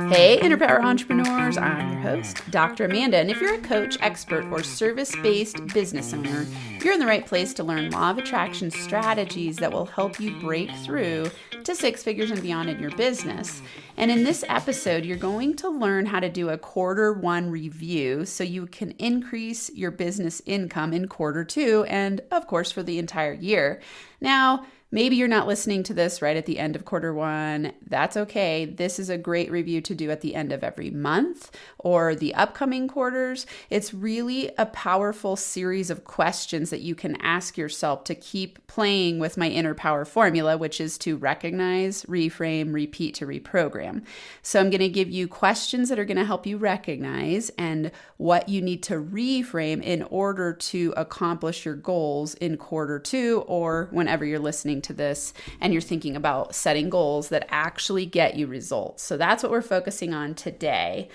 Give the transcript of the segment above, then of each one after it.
Hey, Inner Power Entrepreneurs, I'm your host, Dr. Amanda. And if you're a coach, expert, or service-based business owner, you're in the right place to learn law of attraction strategies that will help you break through to six figures and beyond in your business. And in this episode, you're going to learn how to do a quarter one review so you can increase your business income in quarter two and, of course, for the entire year. Now, maybe you're not listening to this right at the end of quarter one. That's okay. This is a great review to do at the end of every month or the upcoming quarters. It's really a powerful series of questions that you can ask yourself to keep playing with my inner power formula, which is to recognize, reframe, repeat to reprogram. So I'm going to give you questions that are going to help you recognize and what you need to reframe in order to accomplish your goals in quarter two or whenever you're listening to this and you're thinking about setting goals that actually get you results. So that's what we're focusing on today.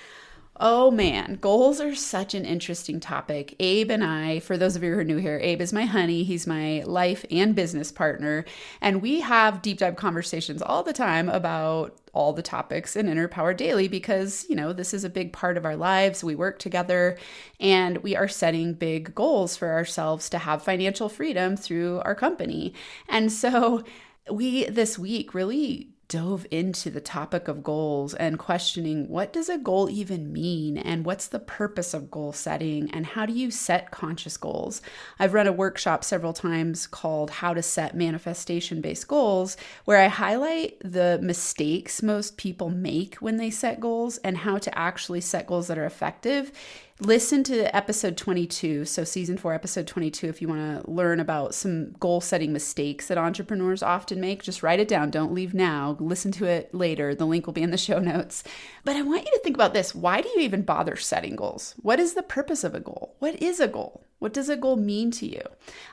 Oh man, goals are such an interesting topic. Abe and I, for those of you who are new here, Abe is my honey. He's my life and business partner. And we have deep dive conversations all the time about all the topics in Inner Power Daily because, this is a big part of our lives. We work together and we are setting big goals for ourselves to have financial freedom through our company. And so we this week really dove into the topic of goals and questioning, what does a goal even mean? And what's the purpose of goal setting? And how do you set conscious goals? I've run a workshop several times called How to Set Manifestation-Based Goals, where I highlight the mistakes most people make when they set goals and how to actually set goals that are effective. Listen to episode 22, so season 4, episode 22, if you want to learn about some goal-setting mistakes that entrepreneurs often make. Just write it down. Don't leave now. Listen to it later. The link will be in the show notes. But I want you to think about this. Why do you even bother setting goals? What is the purpose of a goal? What is a goal? What does a goal mean to you?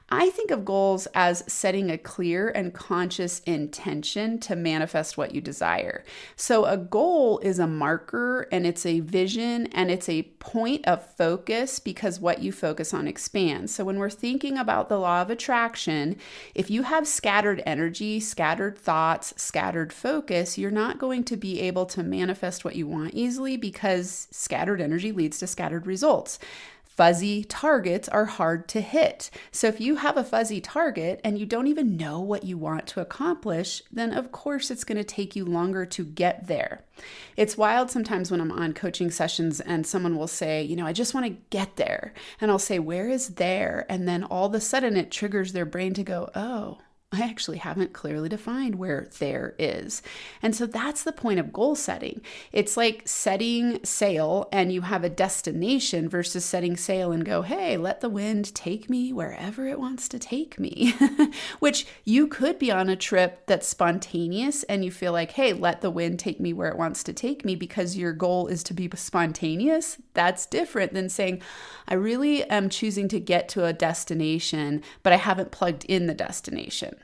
I think of goals as setting a clear and conscious intention to manifest what you desire. So a goal is a marker and it's a vision and it's a point of focus because what you focus on expands. So when we're thinking about the law of attraction, if you have scattered energy, scattered thoughts, scattered focus, you're not going to be able to manifest what you want easily because scattered energy leads to scattered results. Fuzzy targets are hard to hit. So if you have a fuzzy target and you don't even know what you want to accomplish, then of course it's going to take you longer to get there. It's wild sometimes when I'm on coaching sessions and someone will say, I just want to get there. And I'll say, where is there? And then all of a sudden it triggers their brain to go, oh, I actually haven't clearly defined where there is. And so that's the point of goal setting. It's like setting sail and you have a destination versus setting sail and go, hey, let the wind take me wherever it wants to take me, which you could be on a trip that's spontaneous and you feel like, hey, let the wind take me where it wants to take me because your goal is to be spontaneous. That's different than saying, I really am choosing to get to a destination, but I haven't plugged in the destination.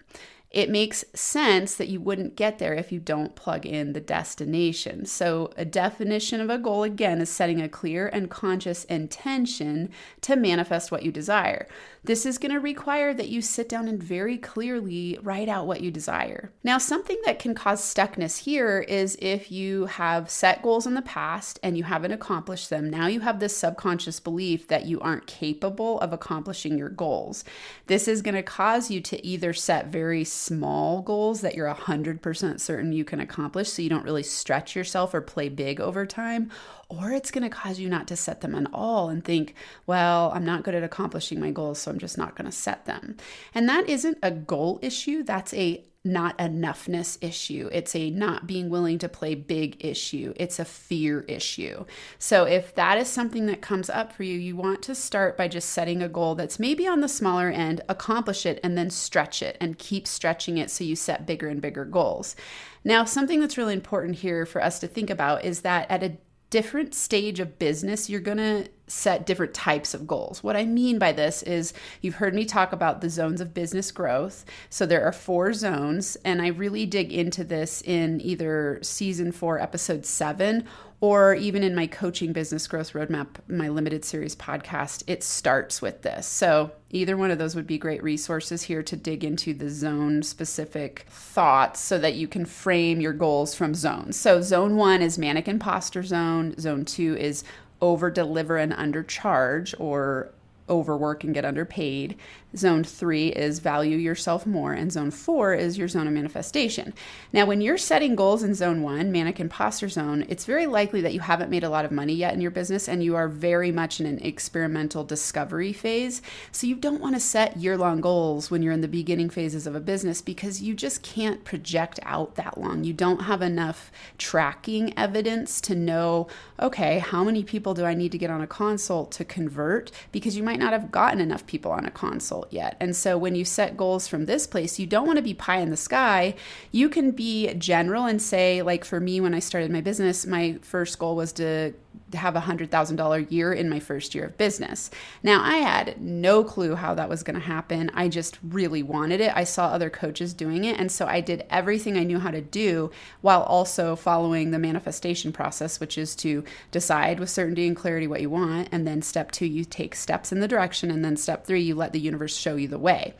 It makes sense that you wouldn't get there if you don't plug in the destination. So a definition of a goal, again, is setting a clear and conscious intention to manifest what you desire. This is going to require that you sit down and very clearly write out what you desire. Now, something that can cause stuckness here is if you have set goals in the past and you haven't accomplished them. Now you have this subconscious belief that you aren't capable of accomplishing your goals. This is going to cause you to either set very small goals that you're 100% certain you can accomplish so you don't really stretch yourself or play big over time, or it's going to cause you not to set them at all and think, well, I'm not good at accomplishing my goals, so I'm just not going to set them. And that isn't a goal issue. That's a not enoughness issue. It's a not being willing to play big issue. It's a fear issue. So if that is something that comes up for you, you want to start by just setting a goal that's maybe on the smaller end, accomplish it, and then stretch it and keep stretching it so you set bigger and bigger goals. Now, something that's really important here for us to think about is that at a different stage of business, you're going to set different types of goals. What I mean by this is you've heard me talk about the zones of business growth. So there are 4 zones, and I really dig into this in either season 4, episode 7, or even in my Coaching Business Growth Roadmap, my limited series podcast. It starts with this. So either one of those would be great resources here to dig into the zone specific thoughts so that you can frame your goals from zones. So zone 1 is manic imposter zone. Zone 2 is over deliver and undercharge, or overwork and get underpaid. Zone 3 is value yourself more, and zone 4 is your zone of manifestation. Now, when you're setting goals in zone 1, manic imposter zone, it's very likely that you haven't made a lot of money yet in your business and you are very much in an experimental discovery phase. So you don't want to set year-long goals when you're in the beginning phases of a business, because you just can't project out that long. You don't have enough tracking evidence to know, okay, how many people do I need to get on a consult to convert? Because you might not have gotten enough people on a consult yet. And so when you set goals from this place, you don't want to be pie in the sky. You can be general and say, like for me, when I started my business, my first goal was to have a $100,000 year in my first year of business. Now, I had no clue how that was going to happen. I just really wanted it. I saw other coaches doing it. And so I did everything I knew how to do while also following the manifestation process, which is to decide with certainty and clarity what you want. And then step 2, you take steps in the direction. And then step 3, you let the universe show you the way.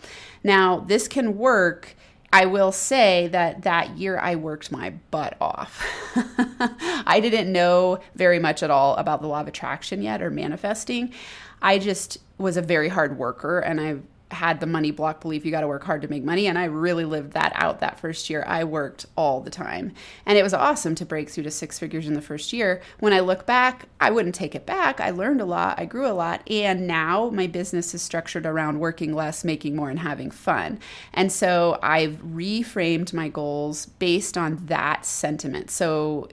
Now, this can work. I will say that year I worked my butt off. I didn't know very much at all about the law of attraction yet, or manifesting. I just was a very hard worker, and I had the money block belief, you got to work hard to make money. And I really lived that out that first year. I worked all the time. And it was awesome to break through to 6 figures in the first year. When I look back, I wouldn't take it back. I learned a lot. I grew a lot. And now my business is structured around working less, making more, and having fun. And so I've reframed my goals based on that sentiment. So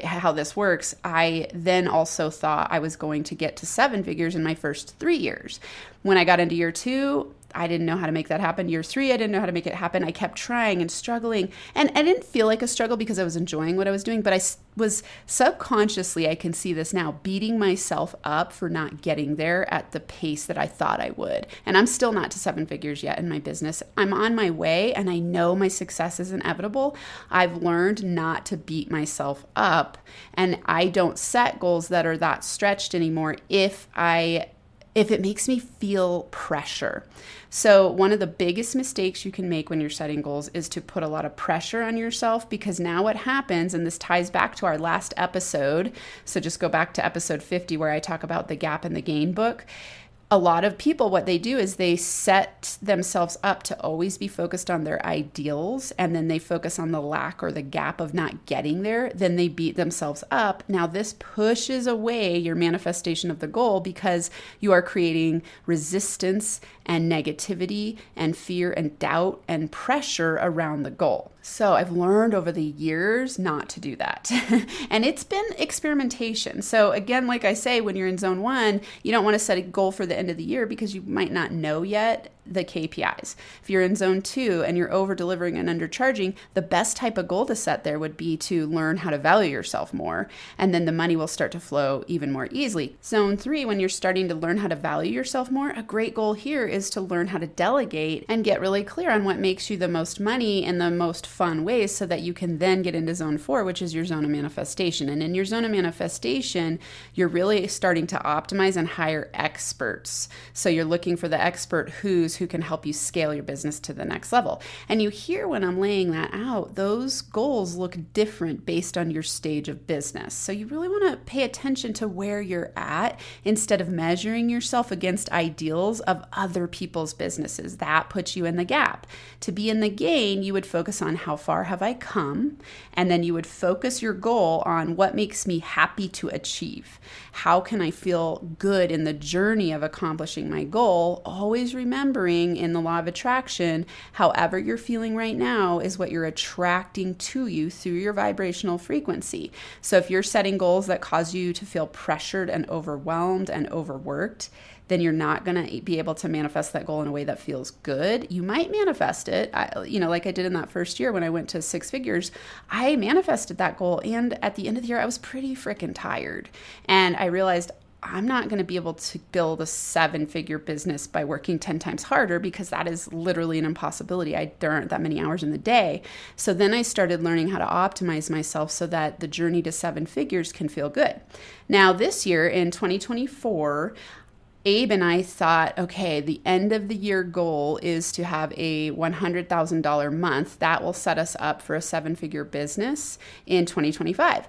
how this works, I then also thought I was going to get to 7 figures in my first 3 years. When I got into year 2, I didn't know how to make that happen. Year 3, I didn't know how to make it happen. I kept trying and struggling. And I didn't feel like a struggle because I was enjoying what I was doing, but I was subconsciously, I can see this now, beating myself up for not getting there at the pace that I thought I would. And I'm still not to 7 figures yet in my business. I'm on my way, and I know my success is inevitable. I've learned not to beat myself up, and I don't set goals that are that stretched anymore if it makes me feel pressure. So one of the biggest mistakes you can make when you're setting goals is to put a lot of pressure on yourself, because now what happens, and this ties back to our last episode, so just go back to episode 50 where I talk about the Gap and the Gain book. A lot of people, what they do is they set themselves up to always be focused on their ideals, and then they focus on the lack or the gap of not getting there. Then they beat themselves up. Now, this pushes away your manifestation of the goal, because you are creating resistance and negativity and fear and doubt and pressure around the goal. So I've learned over the years not to do that. And it's been experimentation. So again, like I say, when you're in zone 1, you don't want to set a goal for the end of the year because you might not know yet the KPIs. If you're in zone 2 and you're over delivering and undercharging, the best type of goal to set there would be to learn how to value yourself more. And then the money will start to flow even more easily. Zone 3, when you're starting to learn how to value yourself more, a great goal here is to learn how to delegate and get really clear on what makes you the most money in the most fun ways, so that you can then get into zone 4, which is your zone of manifestation. And in your zone of manifestation, you're really starting to optimize and hire experts. So you're looking for the expert who can help you scale your business to the next level. And you hear when I'm laying that out, those goals look different based on your stage of business. So you really want to pay attention to where you're at instead of measuring yourself against ideals of other people's businesses. That puts you in the gap. To be in the gain, you would focus on how far have I come? And then you would focus your goal on what makes me happy to achieve. How can I feel good in the journey of accomplishing my goal? Always remembering in the law of attraction, however you're feeling right now is what you're attracting to you through your vibrational frequency. So if you're setting goals that cause you to feel pressured and overwhelmed and overworked, then you're not going to be able to manifest that goal in a way that feels good. You might manifest it, like I did in that first year when I went to 6 figures. I manifested that goal, and at the end of the year, I was pretty freaking tired. And I realized I'm not going to be able to build a 7-figure business by working 10 times harder, because that is literally an impossibility. There aren't that many hours in the day. So then I started learning how to optimize myself so that the journey to 7 figures can feel good. Now this year in 2024, Abe and I thought, okay, the end of the year goal is to have a $100,000 month. That will set us up for a 7-figure business in 2025.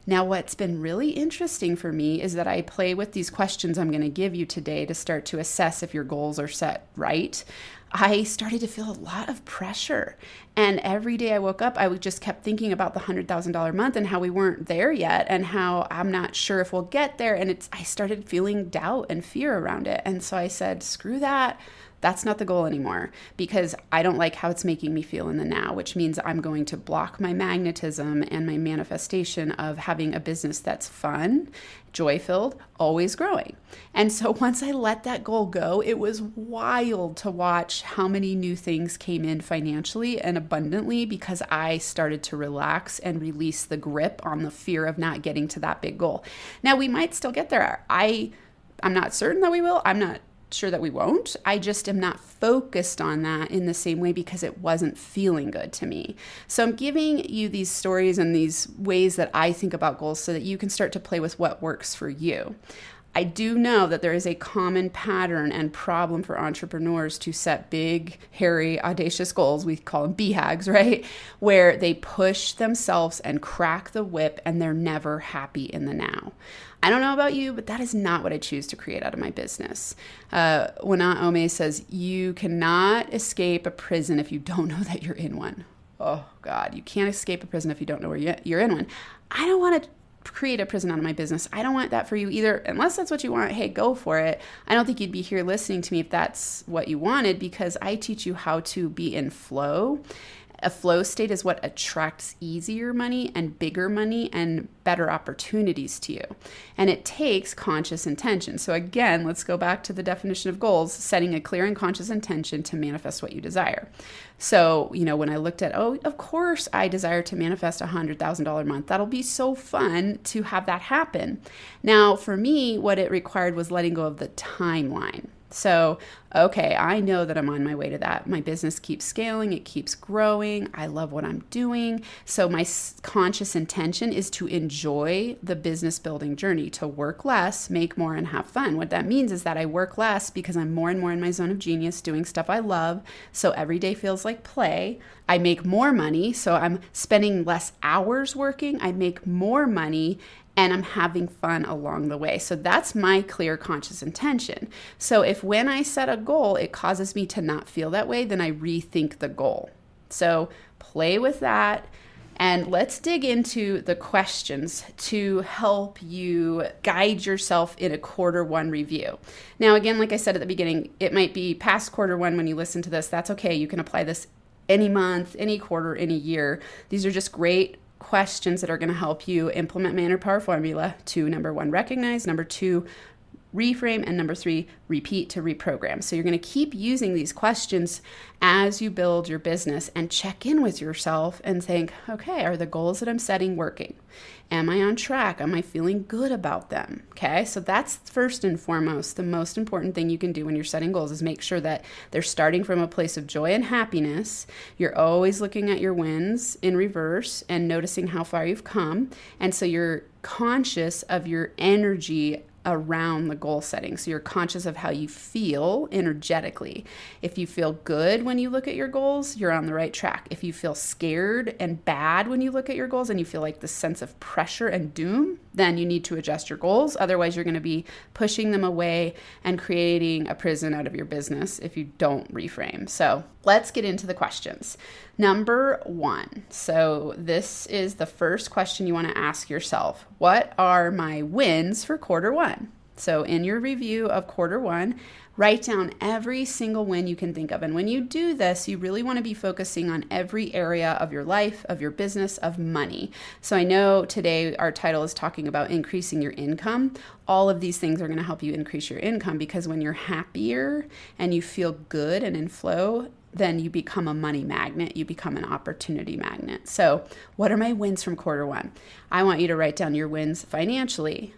Now, what's been really interesting for me is that I play with these questions I'm going to give you today to start to assess if your goals are set right. I started to feel a lot of pressure. And every day I woke up, I just kept thinking about the $100,000 month and how we weren't there yet and how I'm not sure if we'll get there. And I started feeling doubt and fear around it. And so I said, screw that. That's not the goal anymore, because I don't like how it's making me feel in the now, which means I'm going to block my magnetism and my manifestation of having a business that's fun, joy-filled, always growing. And so once I let that goal go, it was wild to watch how many new things came in financially and abundantly, because I started to relax and release the grip on the fear of not getting to that big goal. Now, we might still get there. I'm not certain that we will. I'm not sure that we won't. I just am not focused on that in the same way because it wasn't feeling good to me. So I'm giving you these stories and these ways that I think about goals so that you can start to play with what works for you. I do know that there is a common pattern and problem for entrepreneurs to set big, hairy, audacious goals. We call them BHAGs, right? Where they push themselves and crack the whip and they're never happy in the now. I don't know about you, but that is not what I choose to create out of my business. Wana Ome says, you cannot escape a prison if you don't know that you're in one. Oh God, you can't escape a prison if you don't know where you're in one. I don't want to create a prison out of my business. I don't want that for you either. Unless that's what you want, hey, go for it. I don't think you'd be here listening to me if that's what you wanted, because I teach you how to be in flow. A flow state is what attracts easier money and bigger money and better opportunities to you. And it takes conscious intention. So again, let's go back to the definition of goals, setting a clear and conscious intention to manifest what you desire. So, when I looked at, of course I desire to manifest a $100,000 month. That'll be so fun to have that happen. Now, for me, what it required was letting go of the timeline. So, okay, I know that I'm on my way to that. My business keeps scaling. It keeps growing. I love what I'm doing. So my conscious intention is to enjoy the business building journey, to work less, make more, and have fun. What that means is that I work less because I'm more and more in my zone of genius doing stuff I love. So every day feels like play. I make more money. So I'm spending less hours working. I make more money. And I'm having fun along the way. So that's my clear conscious intention. So if when I set a goal, it causes me to not feel that way, then I rethink the goal. So play with that. And let's dig into the questions to help you guide yourself in a Q1 review. Now, again, like I said at the beginning, it might be past Q1 when you listen to this. That's okay. You can apply this any month, any quarter, any year. These are just great questions that are going to help you implement my inner power formula to, number 1, recognize, number 2, reframe, and number 3, repeat to reprogram. So you're going to keep using these questions as you build your business and check in with yourself and think, okay, are the goals that I'm setting working? Am I on track? Am I feeling good about them? Okay, so that's first and foremost. The most important thing you can do when you're setting goals is make sure that they're starting from a place of joy and happiness. You're always looking at your wins in reverse and noticing how far you've come. And so you're conscious of your energy around the goal setting. So you're conscious of how you feel energetically. If you feel good when you look at your goals, you're on the right track. If you feel scared and bad when you look at your goals and you feel like this sense of pressure and doom, then you need to adjust your goals. Otherwise, you're going to be pushing them away and creating a prison out of your business if you don't reframe. So let's get into the questions. Number 1. So this is the first question you want to ask yourself. What are my wins for Q1? So in your review of Q1, write down every single win you can think of. And when you do this, you really want to be focusing on every area of your life, of your business, of money. So I know today our title is talking about increasing your income. All of these things are going to help you increase your income, because when you're happier and you feel good and in flow, then you become a money magnet. You become an opportunity magnet. So what are my wins from Q1? I want you to write down your wins financially,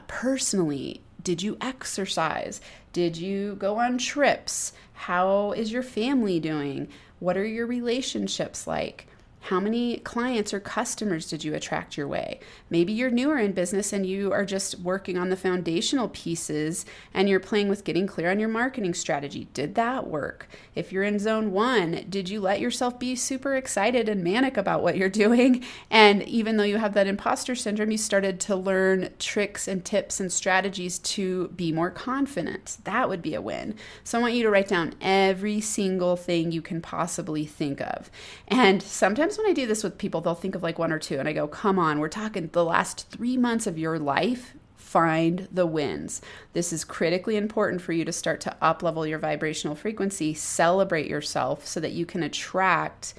personally, Did you exercise? Did you go on trips? How is your family doing? What are your relationships like? How many clients or customers did you attract your way? Maybe you're newer in business and you are just working on the foundational pieces and you're playing with getting clear on your marketing strategy. Did that work? If you're in zone 1, did you let yourself be super excited and manic about what you're doing? And even though you have that imposter syndrome, you started to learn tricks and tips and strategies to be more confident. That would be a win. So I want you to write down every single thing you can possibly think of. And sometimes when I do this with people, they'll think of like 1 or 2 and I go, come on, we're talking the last 3 months of your life. Find the wins. This is critically important for you to start to up-level your vibrational frequency, celebrate yourself so that you can attract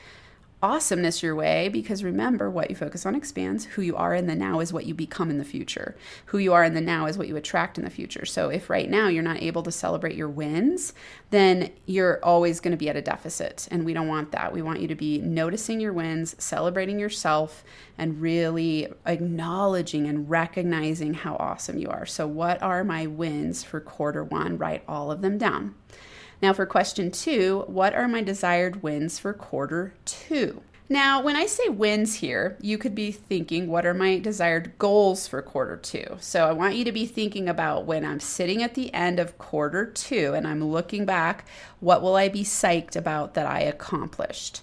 awesomeness your way, because remember, what you focus on expands. Who you are in the now is what you become in the future. Who you are in the now is what you attract in the future. So if right now you're not able to celebrate your wins, then you're always going to be at a deficit. And we don't want that. We want you to be noticing your wins, celebrating yourself, and really acknowledging and recognizing how awesome you are. So what are my wins for quarter 1? Write all of them down. Now for question 2, what are my desired wins for quarter 2? Now, when I say wins here, you could be thinking, what are my desired goals for quarter 2? So I want you to be thinking about when I'm sitting at the end of quarter 2 and I'm looking back, what will I be psyched about that I accomplished?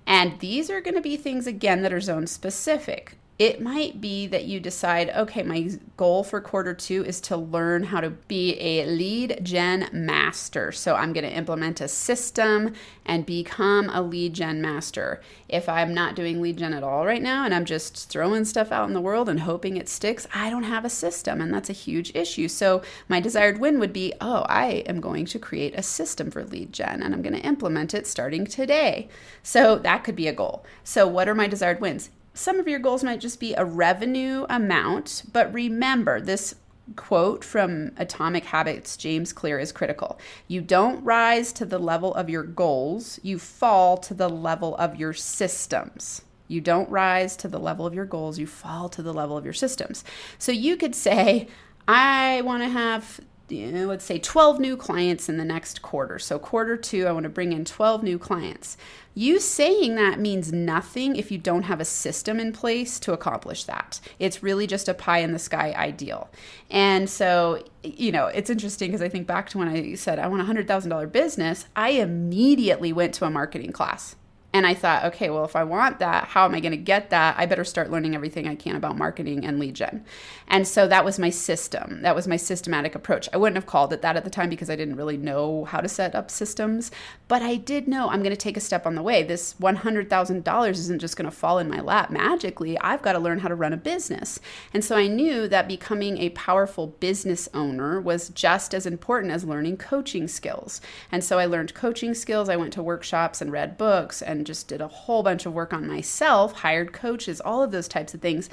And these are going to be things, again, that are zone specific. It might be that you decide, okay, my goal for quarter 2 is to learn how to be a lead gen master. So I'm going to implement a system and become a lead gen master. If I'm not doing lead gen at all right now and I'm just throwing stuff out in the world and hoping it sticks, I don't have a system, and that's a huge issue. So my desired win would be, I am going to create a system for lead gen and I'm going to implement it starting today. So that could be a goal. So what are my desired wins? Some of your goals might just be a revenue amount, but remember, this quote from Atomic Habits, James Clear, is critical. You don't rise to the level of your goals, you fall to the level of your systems. You don't rise to the level of your goals, you fall to the level of your systems. So you could say, I want to have, let's say 12 new clients in the next quarter. So quarter 2, I want to bring in 12 new clients. You saying that means nothing if you don't have a system in place to accomplish that. It's really just a pie in the sky ideal. And so, it's interesting because I think back to when I said I want a $100,000 business, I immediately went to a marketing class. And I thought, okay, well, if I want that, how am I going to get that? I better start learning everything I can about marketing and lead gen. And so that was my system. That was my systematic approach. I wouldn't have called it that at the time because I didn't really know how to set up systems, but I did know I'm going to take a step on the way. This $100,000 isn't just going to fall in my lap magically. I've got to learn how to run a business. And so I knew that becoming a powerful business owner was just as important as learning coaching skills. And so I learned coaching skills. I went to workshops and read books and just did a whole bunch of work on myself, hired coaches, all of those types of things,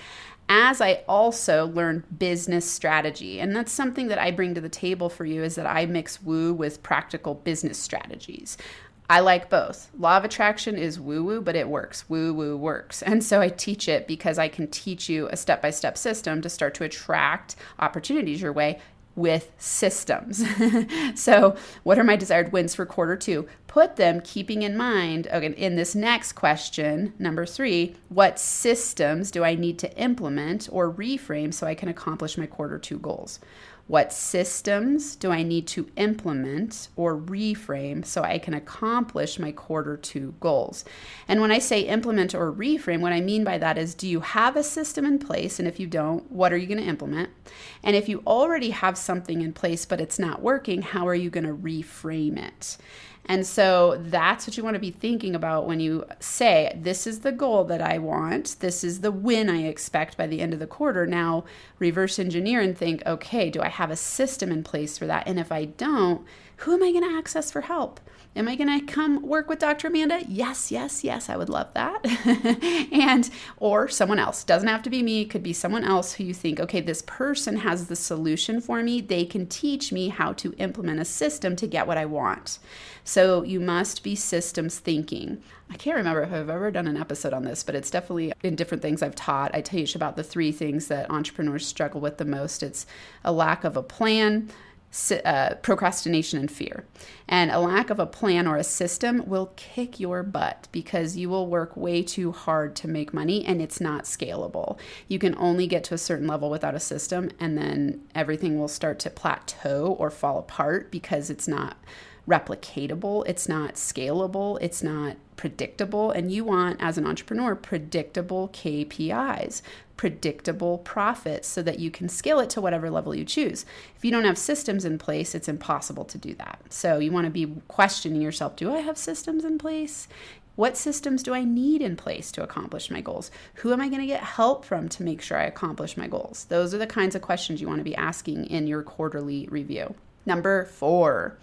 as I also learned business strategy. And that's something that I bring to the table for you, is that I mix woo with practical business strategies. I like both. Law of attraction is woo-woo, but it works. Woo-woo works. And so I teach it because I can teach you a step-by-step system to start to attract opportunities your way with systems. So what are my desired wins for quarter 2? Put them keeping in mind, okay, in this next question, number 3, what systems do I need to implement or reframe so I can accomplish my quarter 2 goals? What systems do I need to implement or reframe so I can accomplish my quarter 2 goals? And when I say implement or reframe, what I mean by that is, do you have a system in place? And if you don't, what are you going to implement? And if you already have something in place but it's not working, how are you going to reframe it? And so that's what you want to be thinking about when you say, this is the goal that I want. This is the win I expect by the end of the quarter. Now, reverse engineer and think, okay, do I have a system in place for that? And if I don't, who am I going to access for help? Am I going to come work with Dr. Amanda? Yes, yes, yes. I would love that. Or someone else. Doesn't have to be me. It could be someone else who you think, okay, this person has the solution for me. They can teach me how to implement a system to get what I want. So you must be systems thinking. I can't remember if I've ever done an episode on this, but it's definitely in different things I've taught. I teach about the 3 things that entrepreneurs struggle with the most. It's a lack of a plan, procrastination, and fear. And a lack of a plan or a system will kick your butt because you will work way too hard to make money and it's not scalable. You can only get to a certain level without a system, and then everything will start to plateau or fall apart because it's not replicatable, it's not scalable, it's not predictable. And you want, as an entrepreneur, predictable KPIs, predictable profits, so that you can scale it to whatever level you choose. If you don't have systems in place, it's impossible to do that. So you want to be questioning yourself, do I have systems in place? What systems do I need in place to accomplish my goals? Who am I going to get help from to make sure I accomplish my goals? Those are the kinds of questions you want to be asking in your quarterly review. Number 4.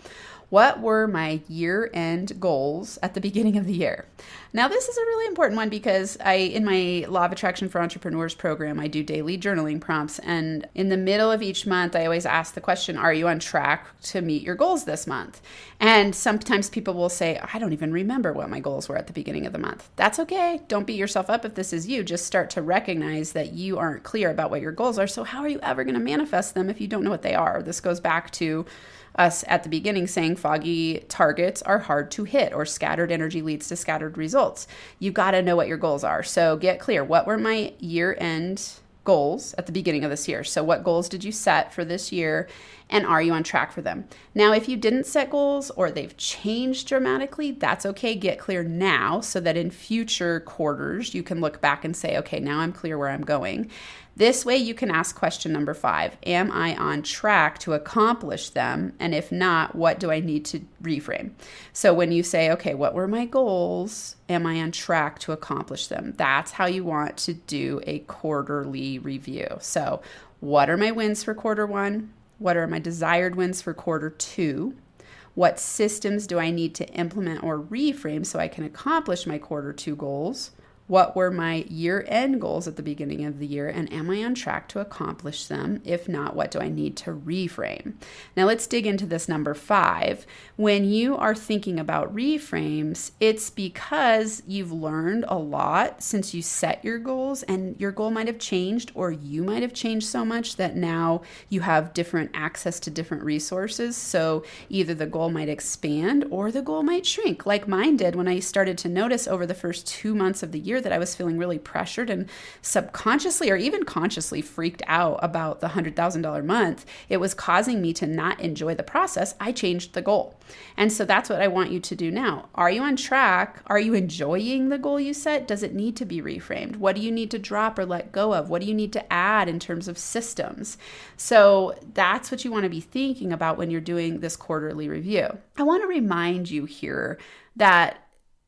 What were my year-end goals at the beginning of the year? Now, this is a really important one because in my Law of Attraction for Entrepreneurs program, I do daily journaling prompts. And in the middle of each month, I always ask the question, are you on track to meet your goals this month? And sometimes people will say, I don't even remember what my goals were at the beginning of the month. That's okay. Don't beat yourself up if this is you. Just start to recognize that you aren't clear about what your goals are. So how are you ever going to manifest them if you don't know what they are? This goes back to us at the beginning saying foggy targets are hard to hit, or scattered energy leads to scattered results. You got to know what your goals are. So get clear. What were my year-end goals at the beginning of this year? So what goals did you set for this year, and are you on track for them? Now, if you didn't set goals or they've changed dramatically, that's okay. Get clear now so that in future quarters, you can look back and say, okay, now I'm clear where I'm going. This way you can ask question number 5, am I on track to accomplish them? And if not, what do I need to reframe? So when you say, okay, what were my goals? Am I on track to accomplish them? That's how you want to do a quarterly review. So what are my wins for quarter 1? What are my desired wins for quarter 2? What systems do I need to implement or reframe so I can accomplish my quarter 2 goals? What were my year-end goals at the beginning of the year, and am I on track to accomplish them? If not, what do I need to reframe? Now let's dig into this number 5. When you are thinking about reframes, it's because you've learned a lot since you set your goals, and your goal might have changed, or you might have changed so much that now you have different access to different resources. So either the goal might expand or the goal might shrink, like mine did when I started to notice over the first 2 months of the year that I was feeling really pressured and subconsciously or even consciously freaked out about the $100,000 month. It was causing me to not enjoy the process. I changed the goal. And so that's what I want you to do now. Are you on track? Are you enjoying the goal you set? Does it need to be reframed? What do you need to drop or let go of? What do you need to add in terms of systems? So that's what you want to be thinking about when you're doing this quarterly review. I want to remind you here that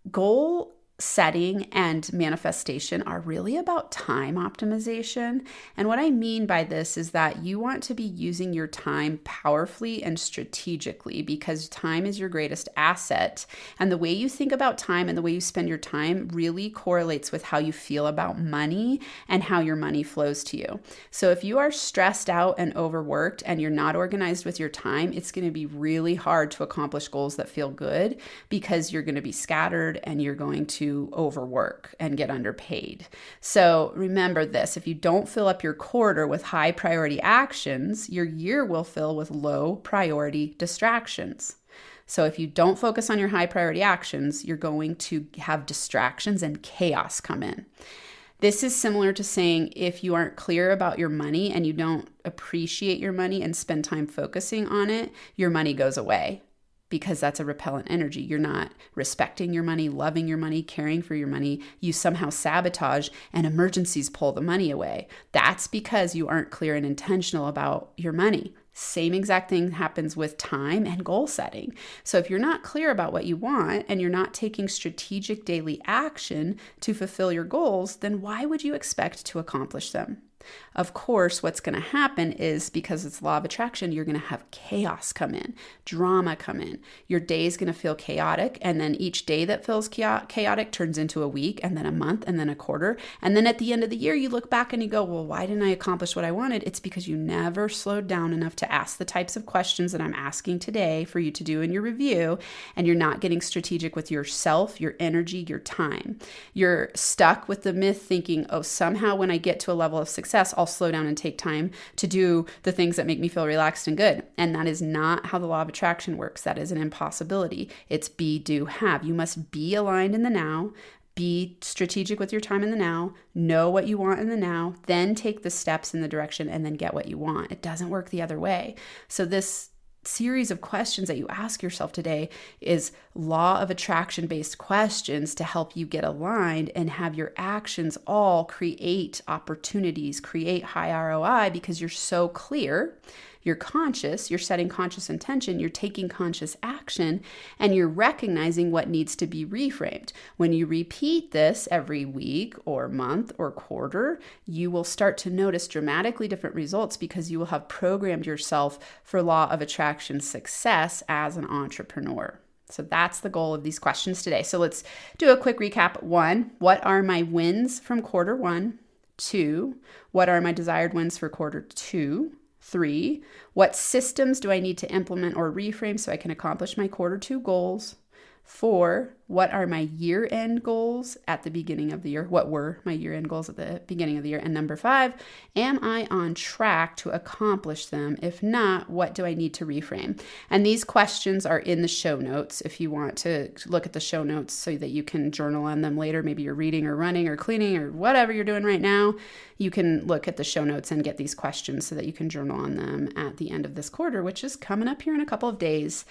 goal setting and manifestation are really about time optimization. And what I mean by this is that you want to be using your time powerfully and strategically, because time is your greatest asset. And the way you think about time and the way you spend your time really correlates with how you feel about money and how your money flows to you. So if you are stressed out and overworked and you're not organized with your time, it's going to be really hard to accomplish goals that feel good, because you're going to be scattered and you're going to overwork and get underpaid. So remember this, if you don't fill up your quarter with high priority actions, your year will fill with low priority distractions. So if you don't focus on your high priority actions, you're going to have distractions and chaos come in. This is similar to saying if you aren't clear about your money and you don't appreciate your money and spend time focusing on it, your money goes away, because that's a repellent energy. You're not respecting your money, loving your money, caring for your money. You somehow sabotage, and emergencies pull the money away. That's because you aren't clear and intentional about your money. Same exact thing happens with time and goal setting. So if you're not clear about what you want and you're not taking strategic daily action to fulfill your goals, then why would you expect to accomplish them? Of course, what's going to happen is, because it's law of attraction, you're going to have chaos come in, drama come in. Your day is going to feel chaotic. And then each day that feels chaotic turns into a week, and then a month, and then a quarter. And then at the end of the year, you look back and you go, well, why didn't I accomplish what I wanted? It's because you never slowed down enough to ask the types of questions that I'm asking today for you to do in your review. And you're not getting strategic with yourself, your energy, your time. You're stuck with the myth thinking, oh, somehow when I get to a level of success, I'll slow down and take time to do the things that make me feel relaxed and good. And that is not how the law of attraction works. That is an impossibility. It's be, do, have. You must be aligned in the now, be strategic with your time in the now, know what you want in the now, then take the steps in the direction and then get what you want. It doesn't work the other way. So this series of questions that you ask yourself today is law of attraction based questions to help you get aligned and have your actions all create opportunities, create high ROI, because you're so clear. You're conscious, you're setting conscious intention, you're taking conscious action, and you're recognizing what needs to be reframed. When you repeat this every week or month or quarter, you will start to notice dramatically different results, because you will have programmed yourself for law of attraction success as an entrepreneur. So that's the goal of these questions today. So let's do a quick recap. 1, what are my wins from quarter 1? 2, what are my desired wins for quarter 2? 3, what systems do I need to implement or reframe so I can accomplish my quarter 2 goals? 4, what are my year-end goals at the beginning of the year? What were my year-end goals at the beginning of the year? And number 5, am I on track to accomplish them? If not, what do I need to reframe? And these questions are in the show notes if you want to look at the show notes so that you can journal on them later. Maybe you're reading or running or cleaning or whatever you're doing right now. You can look at the show notes and get these questions so that you can journal on them at the end of this quarter, which is coming up here in a couple of days.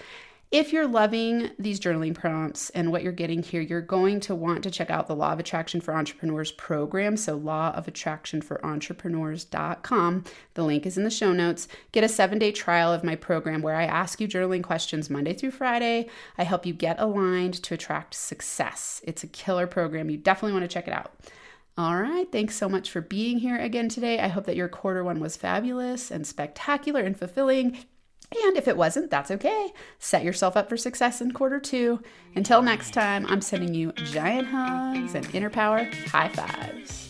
If you're loving these journaling prompts and what you're getting here, you're going to want to check out the Law of Attraction for Entrepreneurs program. So lawofattractionforentrepreneurs.com. The link is in the show notes. Get a 7-day trial of my program where I ask you journaling questions Monday through Friday. I help you get aligned to attract success. It's a killer program. You definitely want to check it out. All right. Thanks so much for being here again today. I hope that your quarter 1 was fabulous and spectacular and fulfilling. And if it wasn't, that's okay. Set yourself up for success in quarter 2. Until next time, I'm sending you giant hugs and inner power high fives.